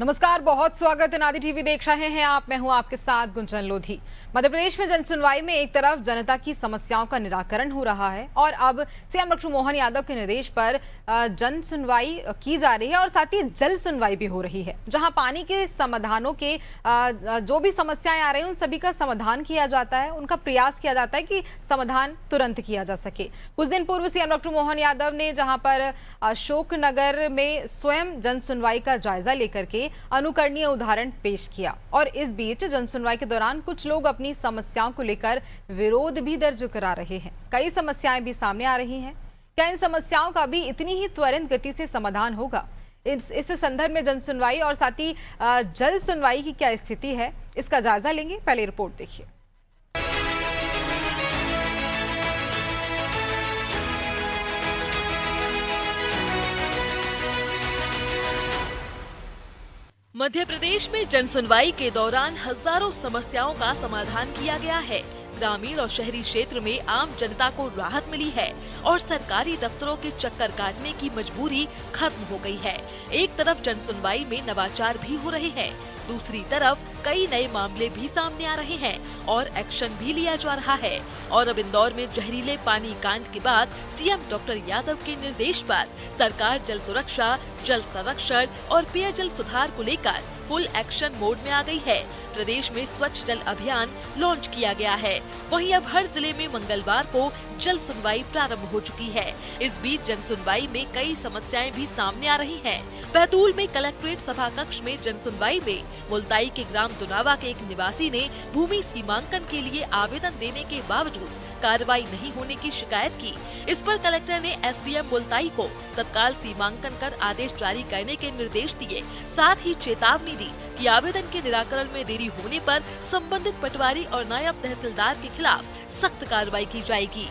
नमस्कार, बहुत स्वागत है। नादी टीवी देख रहे हैं आप। मैं हूं आपके साथ गुंजन लोधी। मध्य प्रदेश में जनसुनवाई में एक तरफ जनता की समस्याओं का निराकरण हो रहा है और अब सीएम डॉक्टर मोहन यादव के निर्देश पर जन सुनवाई की जा रही है और साथ ही जल सुनवाई भी हो रही है, जहां पानी के समाधानों के जो भी समस्याएं आ रही हैं उन सभी का समाधान किया जाता है। उनका प्रयास किया जाता है कि समाधान तुरंत किया जा सके। कुछ दिन पूर्व सीएम डॉक्टर मोहन यादव ने जहां पर अशोकनगर में स्वयं जन सुनवाई का जायजा लेकर के अनुकरणीय उदाहरण पेश किया और इस बीच जन सुनवाई के दौरान कुछ लोग अपनी समस्याओं को लेकर विरोध भी दर्ज करा रहे हैं। कई समस्याएं भी सामने आ रही हैं। क्या इन समस्याओं का भी इतनी ही त्वरित गति से समाधान होगा? इस संदर्भ में जन सुनवाई और साथ ही जल सुनवाई की क्या स्थिति है, इसका जायजा लेंगे। पहले रिपोर्ट देखिए। मध्य प्रदेश में जनसुनवाई के दौरान हजारों समस्याओं का समाधान किया गया है। ग्रामीण और शहरी क्षेत्र में आम जनता को राहत मिली है और सरकारी दफ्तरों के चक्कर काटने की मजबूरी खत्म हो गई है। एक तरफ जनसुनवाई में नवाचार भी हो रहे हैं, दूसरी तरफ कई नए मामले भी सामने आ रहे हैं और एक्शन भी लिया जा रहा है। और अब इंदौर में जहरीले पानी कांड के बाद सीएम डॉक्टर यादव के निर्देश पर सरकार जल सुरक्षा, जल संरक्षण और पेयजल सुधार को लेकर फुल एक्शन मोड में आ गई है। प्रदेश में स्वच्छ जल अभियान लॉन्च किया गया है। वहीं अब हर जिले में मंगलवार को जल सुनवाई प्रारंभ हो चुकी है। इस बीच जन सुनवाई में कई समस्याएं भी सामने आ रही हैं। बैतूल में कलेक्ट्रेट सभा कक्ष में जन सुनवाई में मुल्ताई के ग्राम दुनावा के एक निवासी ने भूमि सीमांकन के लिए आवेदन देने के बावजूद कार्रवाई नहीं होने की शिकायत की। इस पर कलेक्टर ने एसडीएम मुल्ताई को तत्काल सीमांकन कर आदेश जारी करने के निर्देश दिए। साथ ही चेतावनी दी कि आवेदन के निराकरण में देरी होने पर संबंधित पटवारी और नायब तहसीलदार के खिलाफ सख्त कार्रवाई की जाएगी।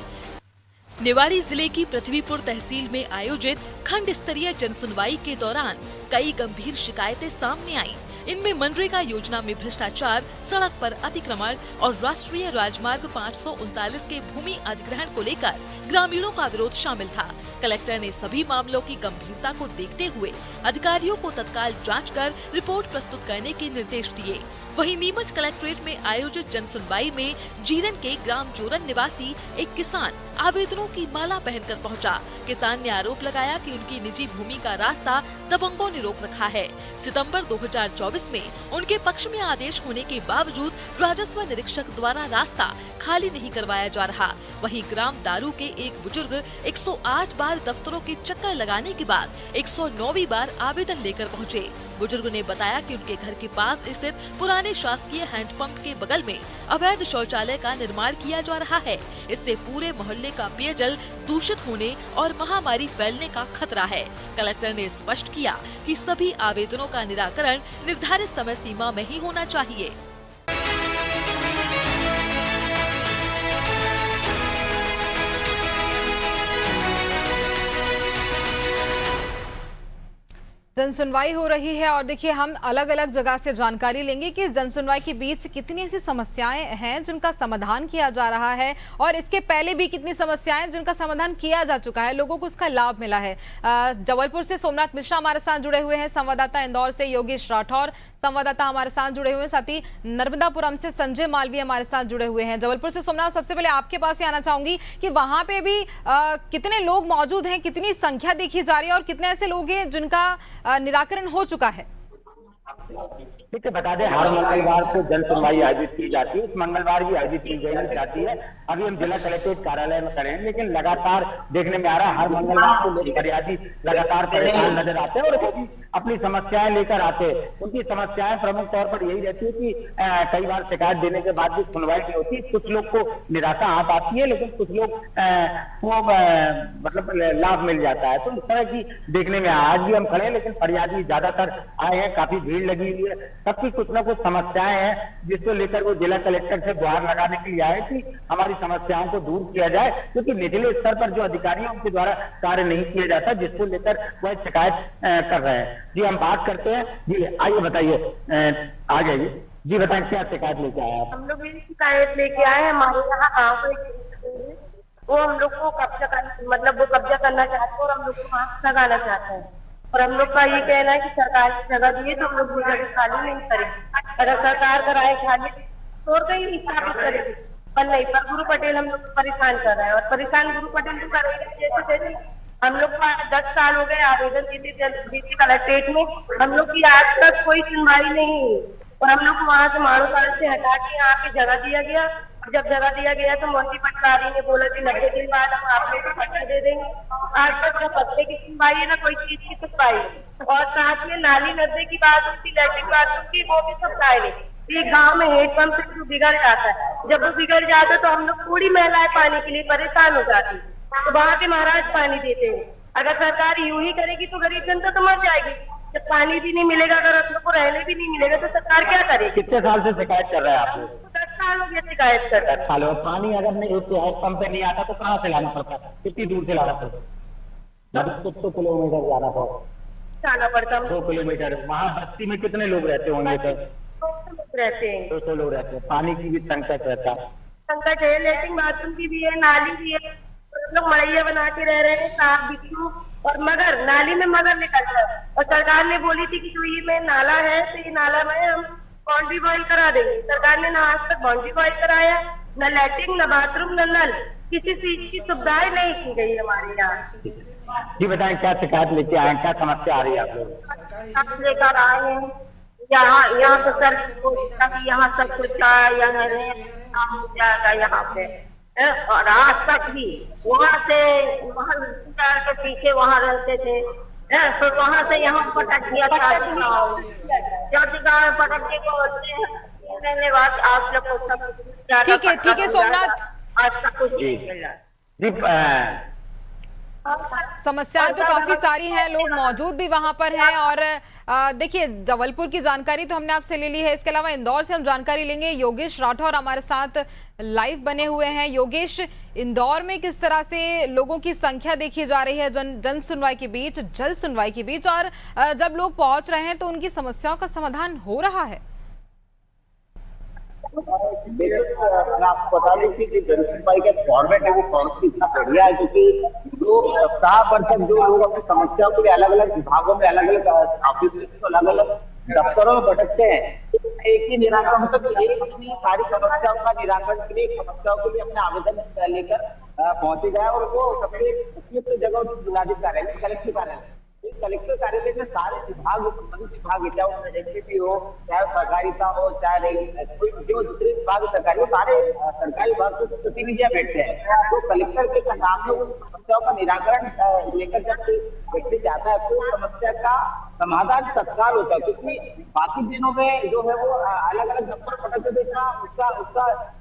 निवाड़ी जिले की पृथ्वीपुर तहसील में आयोजित खंड स्तरीय जनसुनवाई के दौरान कई गंभीर शिकायतें सामने आई। इनमें मनरेगा योजना में भ्रष्टाचार, सड़क पर अतिक्रमण और राष्ट्रीय राजमार्ग 539 के भूमि अधिग्रहण को लेकर ग्रामीणों का विरोध शामिल था। कलेक्टर ने सभी मामलों की गंभीरता को देखते हुए अधिकारियों को तत्काल जांच कर रिपोर्ट प्रस्तुत करने के निर्देश दिए। वहीं नीमच कलेक्ट्रेट में आयोजित जनसुनवाई में जीरन के ग्राम जोरन निवासी एक किसान आवेदनों की माला पहनकर पहुंचा। किसान ने आरोप लगाया कि उनकी निजी भूमि का रास्ता दबंगों ने रोक रखा है। सितंबर 2024 में उनके पक्ष में आदेश होने के बावजूद राजस्व निरीक्षक द्वारा रास्ता खाली नहीं करवाया जा रहा। वहीं ग्राम दारू के एक बुजुर्ग 108 बार दफ्तरों के चक्कर लगाने के बाद 109वीं बार आवेदन लेकर पहुंचे। बुजुर्ग ने बताया कि उनके घर के पास स्थित पुराने शासकीय हैंडपंप के बगल में अवैध शौचालय का निर्माण किया जा रहा है। इससे पूरे मोहल्ले का पेयजल दूषित होने और महामारी फैलने का खतरा है। कलेक्टर ने स्पष्ट किया कि सभी आवेदनों का निराकरण निर्धारित समय सीमा में ही होना चाहिए। जनसुनवाई हो रही है और देखिए हम अलग अलग जगह से जानकारी लेंगे कि जनसुनवाई के बीच कितनी ऐसी समस्याएं हैं जिनका समाधान किया जा रहा है और इसके पहले भी कितनी समस्याएं जिनका समाधान किया जा चुका है, लोगों को उसका लाभ मिला है। जबलपुर से सोमनाथ मिश्रा हमारे साथ जुड़े हुए हैं, संवाददाता इंदौर से योगेश राठौर संवाददाता हमारे साथ जुड़े हुए हैं, साथ ही नर्मदापुरम से संजय मालवी हमारे साथ जुड़े हुए हैं। जबलपुर से सोमनाथ, सबसे पहले आपके पास ही आना चाहूंगी कि वहां पे भी कितने लोग मौजूद हैं, कितनी संख्या देखी जा रही है और कितने ऐसे लोग हैं जिनका निराकरण हो चुका है? ठीक है, बता दें हर मंगलवार को जन सुनवाई आयोजित की जाती है। इस मंगलवार भी आयोजित की जाती है। अभी हम जिला कलेक्ट्रेट कार्यालय में खड़े हैं, लेकिन लगातार देखने में आ रहा है हर मंगलवार को लोग फरियादी लगातार परेशान नजर आते हैं और वो भी अपनी समस्याएं लेकर आते हैं। उनकी समस्याएं प्रमुख तौर पर यही रहती है कि कई बार शिकायत देने के बाद भी सुनवाई नहीं होती। कुछ लोग को निराशा आ पाती है, लेकिन कुछ लोग को मतलब लाभ मिल जाता है। तो इस तरह की देखने में आज भी हम खड़े हैं, लेकिन फरियादी ज्यादातर आए हैं, काफी भीड़ लगी हुई है। सबकी कुछ ना कुछ समस्याएं हैं जिसको लेकर वो जिला कलेक्टर से गुहार लगाने के लिए आए कि हमारी समस्याओं को दूर किया जाए, क्योंकि निचले स्तर पर जो अधिकारी हैं उनके द्वारा कार्य नहीं किया जाता, जिसको लेकर वह शिकायत कर रहे हैं। जी हम बात करते हैं। जी आइए बताइए, आ जाइए जी, बताएं क्या शिकायत लेके आए आप? हम लोग ये शिकायत लेके आए हैं। हमारे यहाँ गाँव में वो हम लोग को कब्जा करना, मतलब वो कब्जा करना चाहते हैं और हम लोग को वहाँ लगाना चाहते हैं। और हम लोग का ये कहना है कि सरकार की जगह दी है तो हम लोग वो जगह खाली नहीं करेंगे। अगर सरकार कराए खाली तो और कहीं स्थापित करेगी, पर नहीं, पर गुरु पटेल हम लोग को परेशान कर रहा है। और परेशान गुरु पटेल तो कर रहे हैं, जैसे हम लोग का 10 साल हो गए आवेदन देते कलेक्ट्रेट में, हम लोग की आज तक कोई सुनवाई नहीं हुई। और हम लोग को वहाँ से मारूकाल से हटा के यहाँ पे जगह दिया गया। जब जगह दिया गया तो मोदी पटवारी ने बोला कि 90 दिन बाद हम आप लोग को पट्टे दे देंगे। आज तक न पट्टे की सुनवाई है, न कोई चीज की सुनवाई है। और साथ में नाली नदी की बात हुई थी, लैट्रिन बाथरूम की, वो भी सब गायब है। ये गांव में हेडपंप से जो बिगड़ जाता है, जब वो बिगड़ जाता है तो हम लोग पूरी महिलाएं पानी के लिए परेशान हो जाती है। तो वहाँ के महाराज पानी देते हैं। अगर सरकार यूं ही करेगी तो गरीब जनता तो मर जाएगी। जब पानी भी नहीं मिलेगा, अगर हम लोग को रहने भी नहीं मिलेगा तो सरकार क्या करेगी? कितने साल से शिकायत कर रहे हैं आप लोग? 10 साल हो गया शिकायत कर। 10 साल हो। पानी अगर नहीं पंप पे नहीं आता तो कहाँ से लाना पड़ता है? कितनी दूर से लाना पड़ता है? 2 किलोमीटर जाना पड़ता है। 2 किलोमीटर। वहाँ बस्ती में कितने लोग रहते होंगे? 200 लोग रहते हैं। 200 लोग रहते हैं। पानी की भी संकट रहता है। संकट है, लेट्रिन बाथरूम की भी है, नाली भी है। हम लोग मड़ैया बना के रह रहे हैं, सांप बिच्छू और मगर, नाली में मगर निकलता है। और सरकार ने बोली थी कि जो ये में नाला है तो ये नाला में हम बाउंड्री बॉयल करा देंगे। सरकार ने ना आज तक बाउंड्री बॉयल कराया, न लैट्रिन, न बाथरूम, न नल, किसी चीज की सुविधाएं नहीं की गई हमारे यहाँ। जी बताएं, क्या शिकायत लेके आए, क्या समस्या आ रही है आप लोग? लेकर आए हैं यहाँ तो सर यहाँ सब कुछ जाएगा यहाँ पे। और आज तक भी वहाँ से वहाँ के पीछे वहाँ रहते थे, फिर वहाँ से यहाँ पटक दिया था। जब गाँव में पटक के बोलते हैं बाद आप लोग को सब ठीक है सोमनाथ, आज तक कुछ नहीं मिला। समस्याएं तो काफी सारी हैं, लोग मौजूद भी वहां पर हैं। और देखिए, जबलपुर की जानकारी तो हमने आपसे ले ली है, इसके अलावा इंदौर से हम जानकारी लेंगे। योगेश राठौर हमारे साथ लाइव बने हुए हैं। योगेश, इंदौर में किस तरह से लोगों की संख्या देखी जा रही है जन सुनवाई के बीच, जल सुनवाई के बीच, और जब लोग पहुंच रहे हैं तो उनकी समस्याओं का समाधान हो रहा है? मैं आपको बता दूं कि जन सुनवाई का फॉर्मेट है, वो फॉर्मेट इतना बढ़िया है क्योंकि 2 सप्ताह भर तक जो लोग अपनी समस्याओं के लिए अलग अलग विभागों में, अलग अलग ऑफिस में, अलग अलग दफ्तरों में भटकते हैं, एक ही निराकरण होता है। एक ही सारी समस्याओं का निराकरण के लिए, समस्याओं के लिए अपने आवेदन लेकर पहुंचे गए। और वो सबसे उपयुक्त जगह जिलाधिकारी कार्यालय, कलेक्टर कार्यालय, कलेक्टर कार्यालय में सारे विभाग, संबंधित विभाग, चाहे वो एसडीपी हो, चाहे सहकारिता हो, चाहे कोई जो जितने विभाग सरकारी हो, सारे सरकारी विभाग के प्रतिनिधियां बैठते हैं। तो कलेक्टर के सामने उन समस्याओं का निराकरण लेकर जब व्यक्ति जाता है तो समस्या का समाधान तत्काल होता है, क्योंकि बाकी दिनों में जो है वो अलग अलग दफ्तर पटक देना, उसका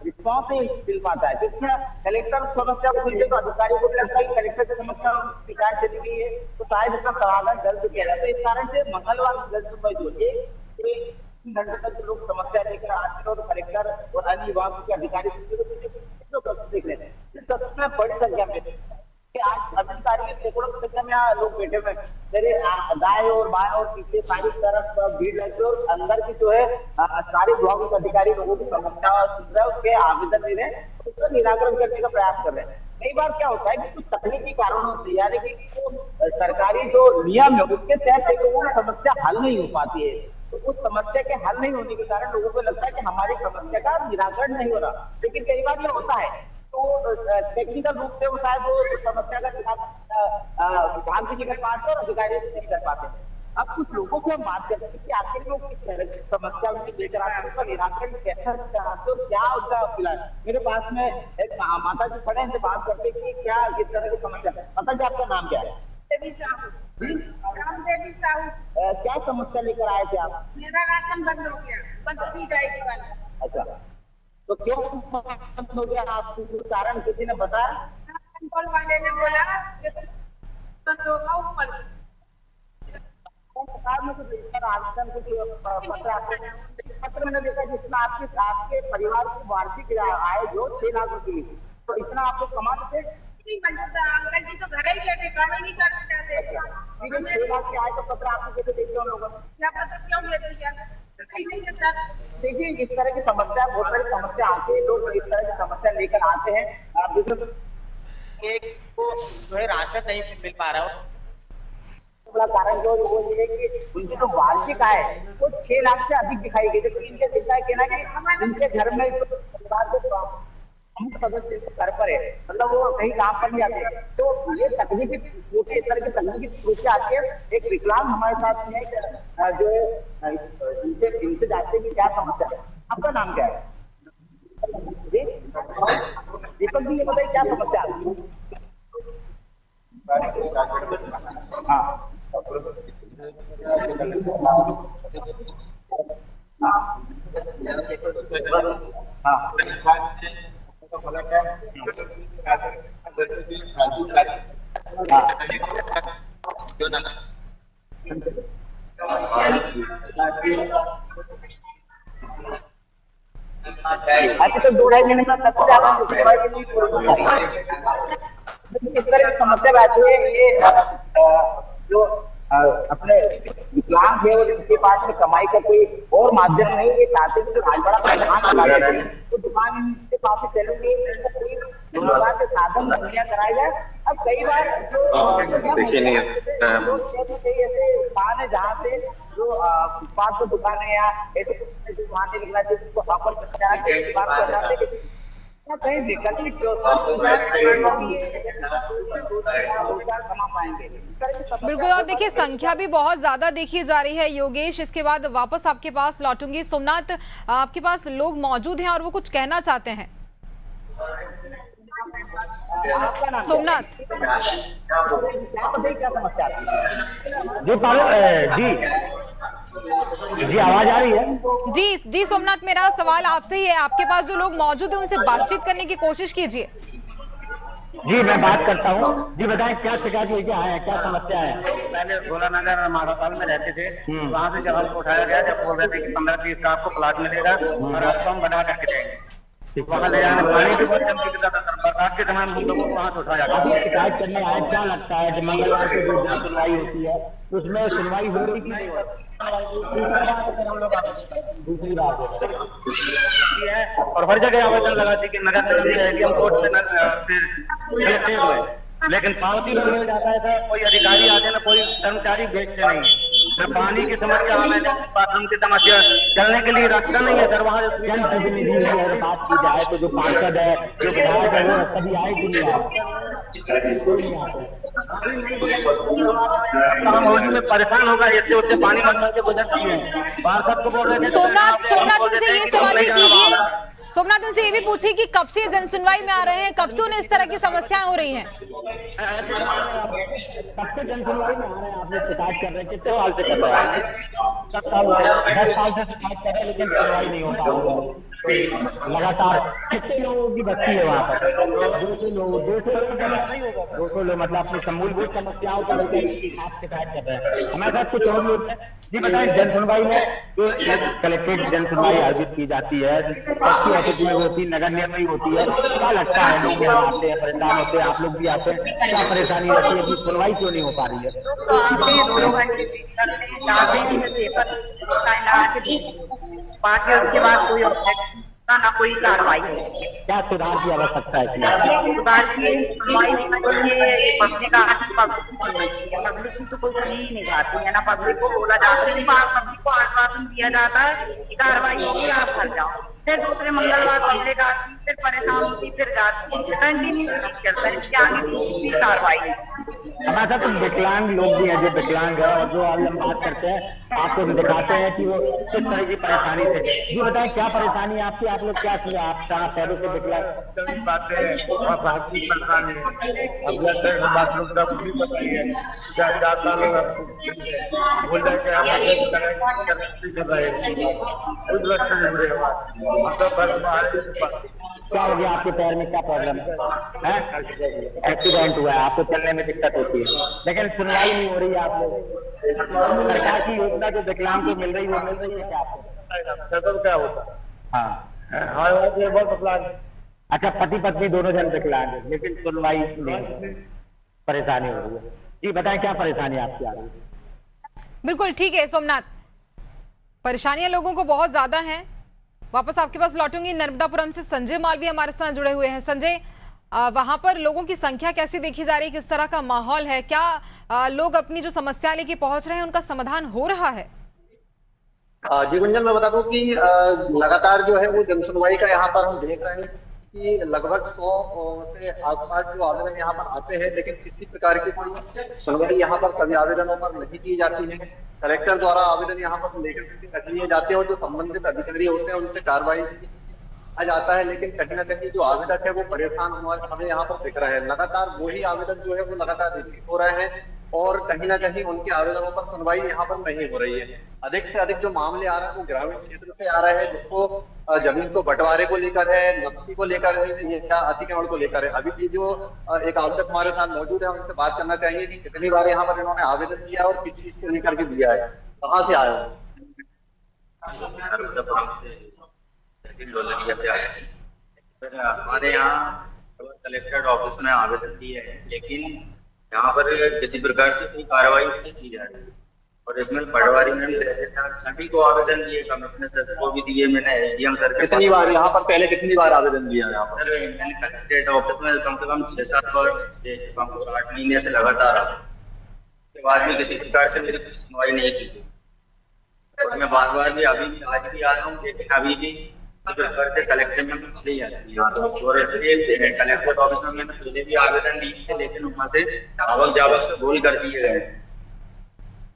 रिस्पॉन्स नहीं मिल पाता है। क्योंकि कलेक्टर समस्या को सुनते तो अधिकारी को भी लगता है कि कलेक्टर की समस्या शिकायत चली गई है तो शायद इसका समाधान जल्द किया जाए। तो इस कारण से मंगलवार जल सुनवाई जो है 3 घंटे तक लोग समस्या लेकर आते हैं और कलेक्टर और अन्य विभाग के अधिकारी देख रहे हैं। इस कक्ष में बड़ी संख्या में आज अधिकारी सैकड़ों की संख्या में यहाँ लोग बैठे हुए, मेरे दाएं और बाएं और पीछे सारी तरफ भीड़ लगी और अंदर की जो है सारे विभागों के अधिकारी लोगों की समस्या सुन रहे हैं, उसके आवेदन दे रहे हैं, उसका निराकरण करने का प्रयास कर रहे हैं। कई बार क्या होता है कि कुछ तकनीकी कारणों से, यानी कि सरकारी जो नियम है उसके तहत लोगों की समस्या हल नहीं हो पाती है। तो उस समस्या के हल नहीं होने के कारण लोगों को लगता है कि हमारी समस्या का निराकरण नहीं हो रहा। लेकिन कई बार ये होता है तो टेक्निकल रूप से वो शायद वो समस्या का विभाग भी नहीं कर पाते और अधिकारी भी नहीं कर पाते। अब कुछ लोगों से हम बात करते हैं कि आखिर लोग किस तरह की समस्या उनसे लेकर आते हैं, उसका निराकरण कैसा चाहते हो, क्या उनका फिलहाल। मेरे पास में एक माता जी खड़े हैं, इनसे बात करते कि क्या किस तरह की समस्या। माता जी, आपका नाम क्या है? देवी साहू। देवी साहू। क्या समस्या लेकर आए थे आप? मेरा राशन बंद हो गया, बस्ती जाएगी वाला। अच्छा, तो क्यों बंद हो गया? आपको कारण किसी ने बताया? वाले ने बोला बंद होगा ऊपर। पत्र मैंने देखा जिसमें आपके परिवार की वार्षिक आय जो 6 लाख रुपए की, तो इतना आप लोग कमा देते? अंकल जी तो घर ही बैठे, काम ही नहीं करना चाहते। 6 लाख की आय का पत्र आपको कैसे देखते हो लोगों? क्या पता क्यों ले दिया? देखिए, इस तरह की समस्या, बहुत सारी समस्या आती है, लोग इस तरह की समस्या लेकर आते हैं। एक को जो है राशन नहीं मिल पा रहा हो, बड़ा कारण जो वो ये है कि उनकी जो वार्षिक आय वो 6 लाख से अधिक दिखाई गई, जबकि इनके दिखाई कहना कि उनके घर में जो परिवार के प्रमुख सदस्य घर पर है, मतलब वो कहीं काम पर नहीं आते, तो ये तकनीकी त्रुटि, इस तरह की तकनीकी त्रुटि आती है। एक विकलांग हमारे साथ में जो है इनसे जानते हैं कि क्या समस्या है। आपका नाम क्या है? जी दीपक जी, ये बताइए क्या समस्या है? हाँ अच्छा, तो 2-2.5 महीने में तक ज्यादा इस तरह की समस्या आती है। ये जो अपने विकलांग है और इनके पास में कमाई का कोई और माध्यम नहीं, ये चाहते कि जो राजवाड़ा दुकान लगा देते हैं तो दुकान इनके पास से चलेंगे, रोजगार के साधन मुहैया कराए जाए। अब कई बार ऐसे स्थान है जहाँ से जो फुटपाथ पर दुकान है या ऐसे वहाँ से निकला जिसको कहीं वैकल्पिक रोजगार कमा पाएंगे। बिल्कुल, और देखिए संख्या भी बहुत ज्यादा देखी जा रही है। योगेश, इसके बाद वापस आपके पास लौटूंगी। सोमनाथ, आपके पास लोग मौजूद हैं और वो कुछ कहना चाहते हैं। सोमनाथ क्या समस्या जी आवाज आ रही है? जी सोमनाथ, मेरा सवाल आपसे ही है। आपके पास जो लोग मौजूद हैं उनसे बातचीत करने की कोशिश कीजिए। जी मैं बात करता हूँ। जी बताएं क्या शिकायत लेके आए हैं, क्या समस्या है? पहले गोलानगर माधोपाल में रहते थे, वहाँ से जब हमको उठाया गया, जब बोल रहे थे कि 15-20 का आपको प्लाट मिलेगा और आपको हम बना करके देंगे। वहाँ ले जाने पानी भी बहुत कम की बरसात के समय हम लोगों को वहाँ से उठाया गया। शिकायत करने आए, क्या लगता है कि मंगलवार को जो सुनवाई होती है उसमें सुनवाई हो रही कि नहीं? दूसरी बात है और हर जगह आवेदन लगाती कि नगर निगम कोर्ट से फिर हुए, लेकिन पावती में मिल जाता है। कोई अधिकारी आते ना कोई कर्मचारी भेजते नहीं, न पानी की समस्या हमें, बाथरूम की समस्या, चलने के लिए रास्ता नहीं है। सर वहाँ जनप्रतिनिधि की अगर बात की जाए तो जो पार्षद है, जो विधायक है, वो कभी आए कि नहीं आए? हम होली में परेशान होगा, इससे उससे पानी मंगल के गुजरती है। पार्षद को बोल रहे थे सोमनाथ इनसे ये सवाल भी कीजिए, सोमनाथ इनसे ये भी पूछिए कि कब से जन सुनवाई में आ रहे हैं, कब से उन्हें इस तरह की समस्याएं हो रही हैं? कब से जन सुनवाई में आ रहे हैं? आपने शिकायत कर रहे हैं, कितने साल से कर रहे हैं? 10 साल से शिकायत कर रहे हैं, लेकिन सुनवाई नहीं हो पा रही है लगातार। कितने लोगों की बस्ती है वहाँ पर? 200 लोग। 200 लोग मतलब अपनी मूलभूत समस्याओं को लेकर आप शिकायत कर रहे हैं। हमारे साथ कुछ और लोग हैं। जी बताएं, जन सुनवाई में जो कलेक्ट्रेट जन सुनवाई आयोजित की जाती है, ऑफिस में होती, नगर निगम में होती है, क्या लगता है? लोग यहाँ आते हैं, परेशान होते हैं, आप लोग भी आते हैं, क्या परेशानी रहती है कि सुनवाई क्यों नहीं हो पा रही है? बाकी उसके बाद कोई ना कोई कार्रवाई। क्या सुधार की आवश्यकता है इसमें? सुधार की सुनवाई पब्लिक की तो कोई सुनी ही नहीं जाती है ना। पब्लिक को बोला जाता है, पब्लिक को आश्वासन दिया जाता है कि कार्रवाई होगी, आप घर जाओ। फिर दूसरे मंगलवार पब्लिक आती, फिर परेशान होती, फिर जाती, कंटिन्यू चलता है। इसके आगे की कार्रवाई हमारे साथ तो विकलांग लोग भी हैं, जो विकलांग है और जो अभी हम बात करते हैं आपको दिखाते हैं कि वो किस तरह की परेशानी से। जी बताएं, क्या परेशानी है आपकी? आप लोग क्या किया? आप कहाँ पैरों से विकलांग बातें और बाकी परेशानी है? अब लगता है बाथरूम का भी पता ही है, 4 लोग बोल रहे क्या हो गया आपके पैर में? क्या प्रॉब्लम है? एक्सीडेंट हुआ है, आपको चलने में दिक्कत होती है, लेकिन सुनवाई नहीं हो रही है। आप लोग सरकार की योजना जो विकलांग को मिल रही है वो मिल रही है क्या आपको? क्या होता है? हाँ, अच्छा, पति पत्नी दोनों जन विकलांग है, लेकिन सुनवाई नहीं, परेशानी हो रही है। जी बताएं, क्या परेशानी आपकी आ रही है? बिल्कुल ठीक है सोमनाथ, परेशानियां लोगों को बहुत ज्यादा हैं। वापस आपके पास लौटूंगी। नर्मदापुरम से संजय मालवीय हमारे साथ जुड़े हुए हैं। संजय, वहां पर लोगों की संख्या कैसी देखी जा रही है, किस तरह का माहौल है, क्या लोग अपनी जो समस्या लेके पहुंच रहे हैं उनका समाधान हो रहा है? जी गुंजन, मैं बता दूं कि लगातार जो है वो जनसुनवाई का यहाँ पर हम देख रहे हैं कि लगभग 100 से आसपास जो आवेदन यहाँ पर आते हैं, लेकिन किसी प्रकार की कोई सुनवाई यहाँ पर सभी आवेदनों पर नहीं की जाती है। कलेक्टर द्वारा आवेदन यहाँ पर लेकर रख लिए जाते हैं और जो संबंधित अधिकारी होते हैं उनसे कार्रवाई आ जाता है, लेकिन कहीं ना कहीं जो आवेदक है वो परेशान हुआ हमें यहाँ पर दिख रहा है। लगातार वही आवेदन जो है वो लगातार रिपीट हो रहे हैं और कहीं ना कहीं उनके आवेदनों पर सुनवाई यहाँ पर नहीं हो रही है। अधिक से अधिक जो मामले आ रहे हैं वो ग्रामीण क्षेत्र से आ रहे हैं, जिसको जमीन को बंटवारे को लेकर है, नकदी को लेकर है या अतिक्रमण को लेकर है। अभी भी जो एक आवेदक हमारे साथ मौजूद है उनसे बात करना चाहिए कि कितनी बार यहाँ पर इन्होंने आवेदन दिया और किस चीज को लेकर के दिया है, कहाँ से आया है। हमारे यहाँ कलेक्टर ऑफिस में आवेदन दिए हैं, लेकिन यहाँ पर किसी प्रकार से कोई कार्रवाई नहीं की जा रही और इसमें पटवारी में सभी को आवेदन दिए, कमिश्नर सर को भी दिए, मैंने एसडीएम सर के कितनी बार यहाँ पर पहले कितनी बार आवेदन दिया यहाँ पर? सर मैंने कलेक्ट्रेट ऑफिस में कम से कम 6-7 बार, 8 महीने से लगातार उसके बाद भी किसी प्रकार से मेरी सुनवाई नहीं की गई और मैं बार बार भी अभी भी आज भी आया हूँ, लेकिन अभी भी कलेक्टर में चली जाती है और इसलिए कलेक्टर ऑफिस में मैंने खुद भी आवेदन दिए थे, लेकिन वहां से आवक जावक से भूल कर दिए गए।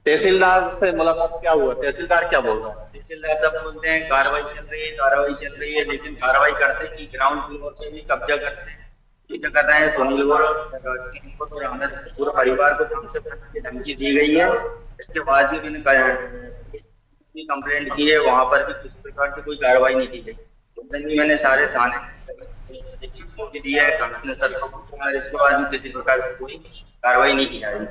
तहसीलदार से मुलाकात क्या हुआ? तहसीलदार क्या बोल रहा है? तहसीलदार सब बोलते हैं कार्रवाई चल रही है, लेकिन कार्रवाई करते कि ग्राउंड फ्लोर पे भी कब्जा करते हैं, क्या कर रहे हैं सुनील और हमें पूरे परिवार को कम से कम धमकी दी गई है। इसके बाद भी मैंने कंप्लेंट की है, वहां पर भी किसी प्रकार की कोई कार्रवाई नहीं की गई। मैंने सारे थाने को भी दिया है, कमिश्नर सर को, इसके बाद भी किसी प्रकार की कोई कार्रवाई नहीं की जा रही।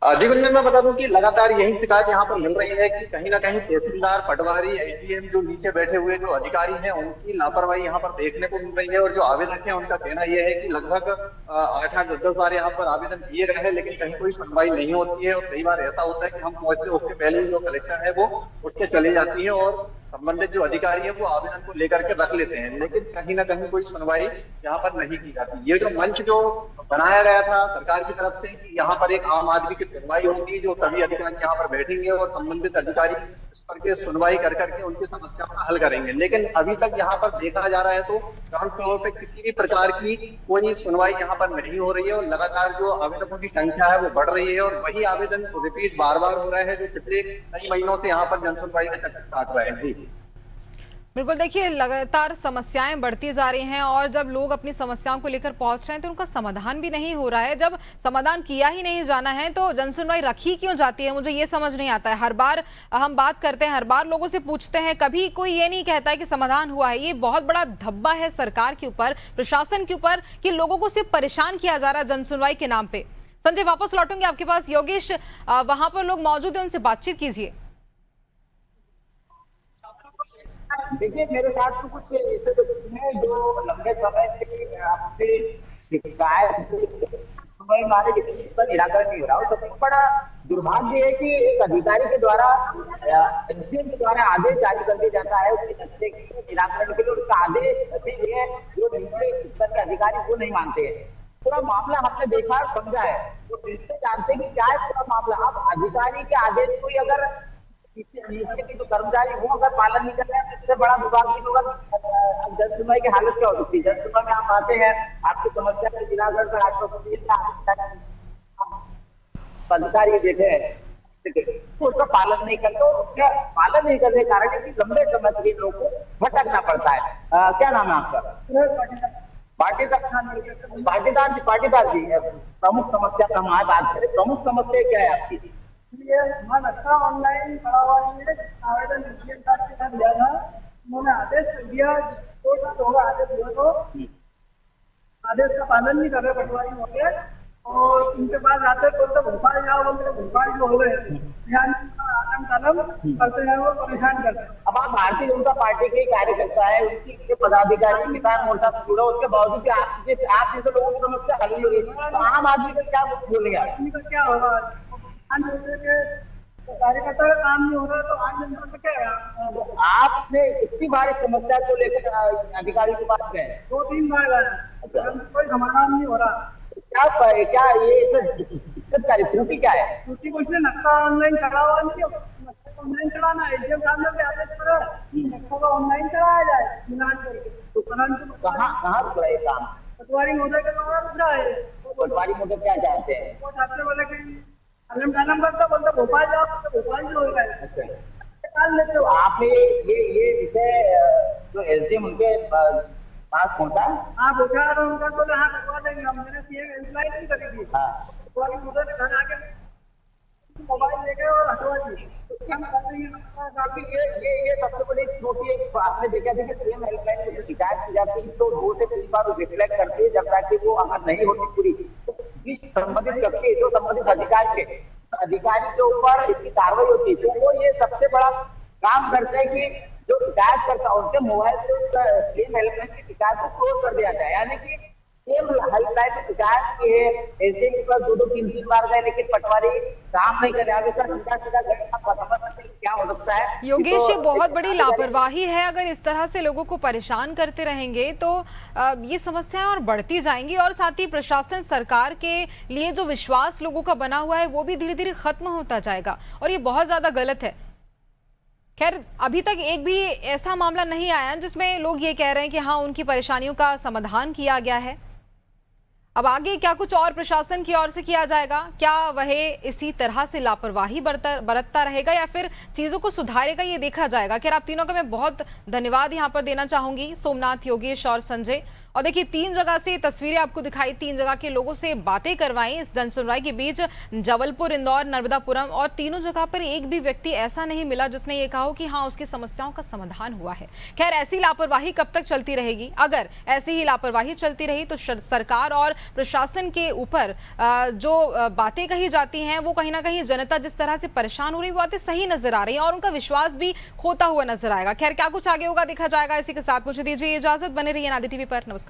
जी गुंजन, मैं बता दूं कि लगातार यही शिकायत यहाँ पर मिल रही है कि कहीं ना कहीं तहसीलदार, पटवारी, एसडीएम जो नीचे बैठे हुए जो अधिकारी हैं उनकी लापरवाही यहाँ पर देखने को मिल रही है और जो आवेदक है उनका कहना यह है कि लगभग 8-10 बार यहाँ पर आवेदन दिए गए हैं, लेकिन कहीं कोई सुनवाई नहीं होती है और कई बार ऐसा होता है कि हम पहुंचते उसके पहले जो कलेक्टर है वो उठ के चली जाती है और संबंधित जो अधिकारी है वो आवेदन को लेकर के रख लेते हैं, लेकिन कहीं ना कहीं कोई सुनवाई यहाँ पर नहीं की जाती। ये जो मंच जो बनाया गया था सरकार की तरफ से कि यहाँ पर एक आम आदमी की सुनवाई होगी, जो सभी अधिकारी यहाँ पर बैठेंगे और संबंधित अधिकारी इस पर के सुनवाई कर करके उनकी समस्याओं का हल करेंगे, लेकिन अभी तक यहाँ पर देखा जा रहा है तो ग्राउंड फ्लोर पे किसी भी प्रकार की कोई सुनवाई यहाँ पर नहीं हो रही है और लगातार जो आवेदकों की संख्या है वो बढ़ रही है और वही आवेदन रिपीट बार बार हो रहे हैं जो पिछले कई महीनों से यहाँ पर जनसुनवाई का चक्कर काट रहे हैं। जी बिल्कुल, देखिए लगातार समस्याएं बढ़ती जा रही हैं और जब लोग अपनी समस्याओं को लेकर पहुंच रहे हैं तो उनका समाधान भी नहीं हो रहा है। जब समाधान किया ही नहीं जाना है तो जनसुनवाई रखी क्यों जाती है, मुझे ये समझ नहीं आता है। हर बार हम बात करते हैं, हर बार लोगों से पूछते हैं, कभी कोई ये नहीं कहता है कि समाधान हुआ है। ये बहुत बड़ा धब्बा है सरकार के ऊपर, प्रशासन के ऊपर कि लोगों को सिर्फ परेशान किया जा रहा है जनसुनवाई के नाम पे। संजय, वापस लौटूंगे आपके पास। योगेश, वहां पर लोग मौजूद है, उनसे बातचीत कीजिए। देखिए, मेरे साथ तो कुछ ऐसे व्यक्ति हैं जो लंबे समय से आपसे शिकायत इसका निराकरण नहीं हो रहा। और सबसे बड़ा दुर्भाग्य है कि एक अधिकारी के द्वारा एसडीएम के द्वारा आदेश जारी कर दिया जाता है उसके मसले के निराकरण के लिए, उसका आदेश जो नीचे स्तर के अधिकारी वो नहीं मानते हैं। पूरा मामला हमने देखा समझा है, तो इससे जानते हैं कि क्या है पूरा मामला। अब अधिकारी के आदेश को अगर नीचे के जो कर्मचारी वो अगर पालन नहीं कर रहे हैं, इससे बड़ा विभाग भी होगा। अब जनसुनवाई की हालत क्या हो सकती है? जनसुनवाई में आप आते हैं, आपकी समस्या के निराकरण पर अधिकारी बैठे हैं तो उसका पालन नहीं करते, उसका पालन नहीं करने के कारण है कि लंबे समय के लोगों को भटकना पड़ता है। क्या नाम है आपका? पाटीदार जी, प्रमुख समस्या का हमारे बात करें, प्रमुख समस्या क्या है आपकी? ये हमारा अच्छा ऑनलाइन पड़ा हुआ है, आवेदन एसडीएम साहब के साथ दिया था, उन्होंने आदेश दिया, कोर्ट होगा आदेश दिया तो आदेश का पालन नहीं कर रहे पटवारी हो गए और उनके पास आते बोलते भोपाल जाओ, बोलते भोपाल जो हो गए आदम कलम करते हैं और परेशान करते हैं। अब आप भारतीय जनता पार्टी के कार्यकर्ता है, उसी के पदाधिकारी किसान मोर्चा से जुड़ा, उसके बावजूद आप जैसे लोगों की समस्या हल होगी तो आम आदमी का क्या बोलेंगे? क्या होगा? कार्यकर्ता का काम नहीं हो रहा तो आम जनता से क्या? आपने कितनी बार इस समस्या को लेकर अधिकारी के पास गए? 2-3 बार गए। परंतु कोई समाधान नहीं हो रहा। क्या ये दिक्कत क्या है, त्रुटि क्या है? क्योंकि कुछ ने नक्शा ऑनलाइन चढ़ा हुआ नहीं है, नक्शा ऑनलाइन चढ़ाना एटीएम सामने पे आदेश पर है, नक्शा का ऑनलाइन चढ़ाया जाए मिलान करके। तो परंतु कहाँ रुक रहा है काम? पटवारी महोदय के द्वारा रुक रहा है। पटवारी मुझे क्या चाहते हैं? वो छात्र बोले कि अलम टालम करता, बोलता भोपाल जाओ, तो भोपाल जो हो गए अच्छा, निकाल लेते तो हो। आपने ये विषय जो एसडीएम उनके पास पहुंचा? हाँ पूछा तो उनका बोले हाँ करवा देंगे हम। मैंने सीएम हेल्पलाइन नहीं करी थी। हाँ। पटवारी महोदय ने घर आके मोबाइल ले गए और हटवा दिए। तो क्या कर रही है? काफी ये सबसे बड़ी त्रुटि है। आपने देखा था कि सीएम हेल्पलाइन में जो शिकायत की जाती है तो 2 से 3 बार रिफ्लेक्ट करती है, जब तक वो अगर नहीं होती पूरी तो इस संबंधित व्यक्ति जो संबंधित अधिकारी के ऊपर इसकी कार्रवाई होती है। तो वो ये सबसे बड़ा काम करते हैं कि जो शिकायत करता है उनके मोबाइल से सीएम हेल्पलाइन की शिकायत को क्लोज कर दिया जाए। यानी कि सीएम हेल्पलाइन में शिकायत की है, एसडीएम के पास 2-2, 3-3 बार गए लेकिन पटवारी काम नहीं करे। आगे सर सीधा क्या हो सकता है योगेश, ये बहुत बड़ी लापरवाही है। अगर इस तरह से लोगों को परेशान करते रहेंगे तो ये समस्याएं और बढ़ती जाएंगी और साथ ही प्रशासन सरकार के लिए जो विश्वास लोगों का बना हुआ है वो भी धीरे धीरे खत्म होता जाएगा और ये बहुत ज्यादा गलत है। खैर अभी तक एक भी ऐसा मामला नहीं आया जिसमें लोग ये कह रहे हैं कि हाँ उनकी परेशानियों का समाधान किया गया है। अब आगे क्या कुछ और प्रशासन की ओर से किया जाएगा? क्या वह इसी तरह से लापरवाही बरतता रहेगा या फिर चीजों को सुधारेगा, ये देखा जाएगा। खैर आप तीनों का मैं बहुत धन्यवाद यहाँ पर देना चाहूंगी, सोमनाथ, योगेश और संजय। और देखिए 3 जगह से तस्वीरें आपको दिखाई, 3 जगह के लोगों से बातें करवाई इस जनसुनवाई के बीच। जबलपुर, इंदौर, नर्मदापुरम और तीनों जगह पर एक भी व्यक्ति ऐसा नहीं मिला जिसने ये कहा हो कि हाँ उसकी समस्याओं का समाधान हुआ है। खैर ऐसी लापरवाही कब तक चलती रहेगी? अगर ऐसी ही लापरवाही चलती रही तो सरकार और प्रशासन के ऊपर जो बातें कही जाती हैं वो कहीं ना कहीं जनता जिस तरह से परेशान हो रही है वो बातें सही नजर आ रही है और उनका विश्वास भी खोता हुआ नजर आएगा। खैर क्या कुछ आगे होगा देखा जाएगा। इसी के साथ मुझे दीजिए इजाजत, बने रहिए नादी टीवी पर। नमस्कार।